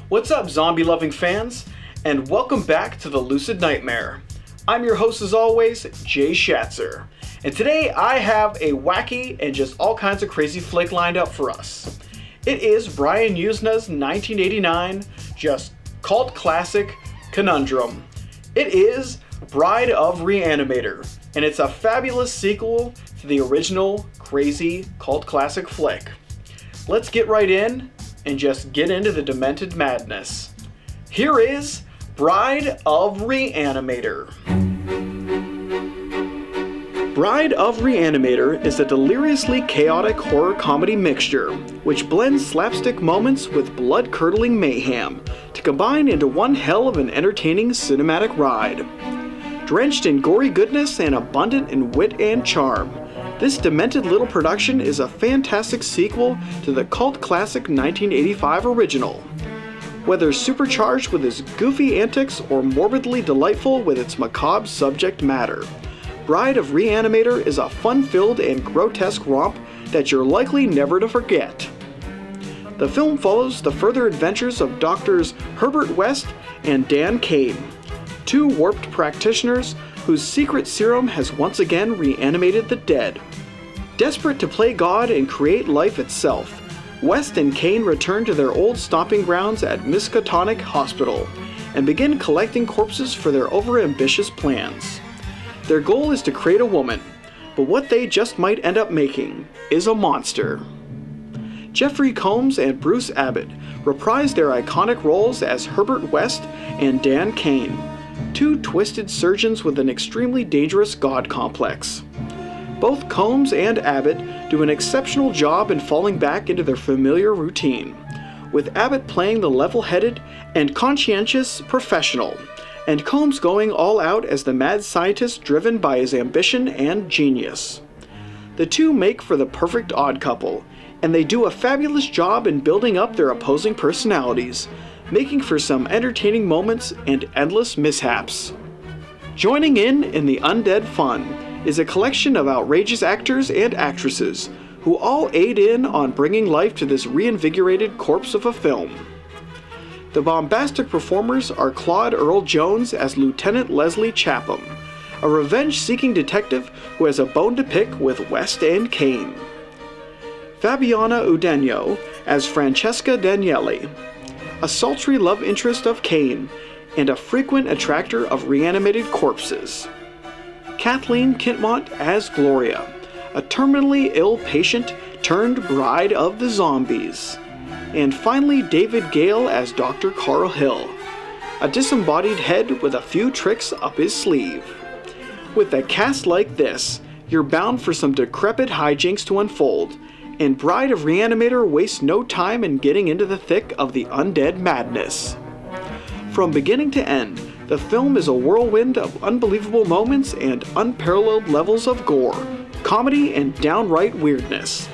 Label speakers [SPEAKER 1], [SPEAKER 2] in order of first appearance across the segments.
[SPEAKER 1] What's up, zombie-loving fans, and welcome back to the Lucid Nightmare. I'm your host as always, Jay Schatzer, and today I have a wacky and just all kinds of crazy flick lined up for us. It is Brian Yuzna's 1989 just cult classic conundrum. It is Bride of Re-Animator, and it's a fabulous sequel to the original crazy cult classic flick. Let's get right in and just get into the demented madness. Here is Bride of Re-Animator. Bride of Re-Animator is a deliriously chaotic horror comedy mixture, which blends slapstick moments with blood-curdling mayhem to combine into one hell of an entertaining cinematic ride. Drenched in gory goodness and abundant in wit and charm, this demented little production is a fantastic sequel to the cult classic 1985 original. Whether supercharged with its goofy antics or morbidly delightful with its macabre subject matter, Bride of Re-Animator is a fun-filled and grotesque romp that you're likely never to forget. The film follows the further adventures of Doctors Herbert West and Dan Kane, two warped practitioners whose secret serum has once again reanimated the dead. Desperate to play God and create life itself, West and Kane return to their old stomping grounds at Miskatonic Hospital and begin collecting corpses for their overambitious plans. Their goal is to create a woman, but what they just might end up making is a monster. Jeffrey Combs and Bruce Abbott reprise their iconic roles as Herbert West and Dan Kane, two twisted surgeons with an extremely dangerous God complex. Both Combs and Abbott do an exceptional job in falling back into their familiar routine, with Abbott playing the level-headed and conscientious professional, and Combs going all out as the mad scientist driven by his ambition and genius. The two make for the perfect odd couple, and they do a fabulous job in building up their opposing personalities, making for some entertaining moments and endless mishaps. Joining in the undead fun is a collection of outrageous actors and actresses who all aid in on bringing life to this reinvigorated corpse of a film. The bombastic performers are Claude Earl Jones as Lieutenant Leslie Chapham, a revenge-seeking detective who has a bone to pick with West and Kane. Fabiana Udenyo as Francesca Daniele, a sultry love interest of Kane and a frequent attractor of reanimated corpses. Kathleen Kintmont as Gloria, a terminally ill patient turned bride of the zombies. And finally, David Gale as Dr. Carl Hill, a disembodied head with a few tricks up his sleeve. With a cast like this, you're bound for some decrepit hijinks to unfold, and Bride of Re-Animator wastes no time in getting into the thick of the undead madness. From beginning to end, the film is a whirlwind of unbelievable moments and unparalleled levels of gore, comedy, and downright weirdness.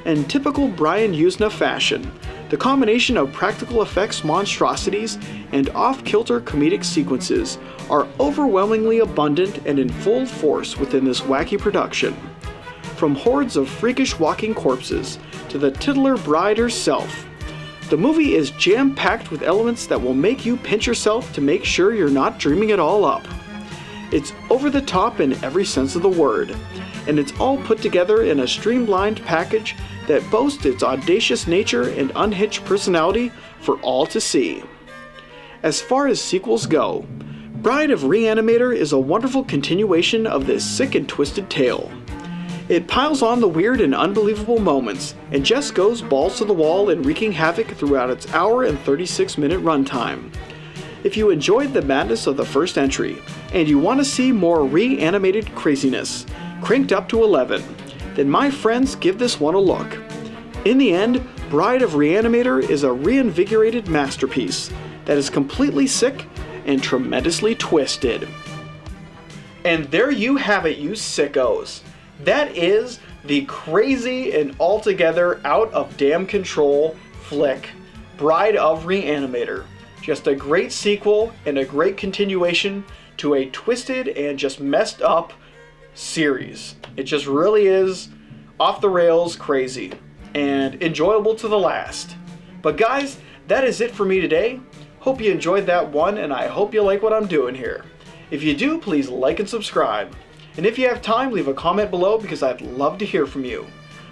[SPEAKER 1] In typical Brian Yuzna fashion, the combination of practical effects monstrosities and off-kilter comedic sequences are overwhelmingly abundant and in full force within this wacky production. From hordes of freakish walking corpses to the titular bride herself, the movie is jam-packed with elements that will make you pinch yourself to make sure you're not dreaming it all up. It's over the top in every sense of the word, and it's all put together in a streamlined package that boasts its audacious nature and unhinged personality for all to see. As far as sequels go, Bride of Re-Animator is a wonderful continuation of this sick and twisted tale. It piles on the weird and unbelievable moments, and just goes balls to the wall and wreaking havoc throughout its hour and 36-minute runtime. If you enjoyed the madness of the first entry, and you want to see more Re-Animated craziness, cranked up to 11, then my friends, give this one a look. In the end, Bride of Re-Animator is a reinvigorated masterpiece that is completely sick and tremendously twisted. And there you have it, you sickos. That is the crazy and altogether out of damn control flick, Bride of Re-Animator. Just a great sequel and a great continuation to a twisted and just messed up series. It just really is off the rails crazy and enjoyable to the last. But guys, that is it for me today. Hope you enjoyed that one, and I hope you like what I'm doing here. If you do, please like and subscribe. And if you have time, leave a comment below because I'd love to hear from you.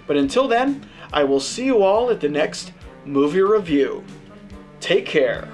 [SPEAKER 1] But until then, I will see you all at the next movie review. Take care.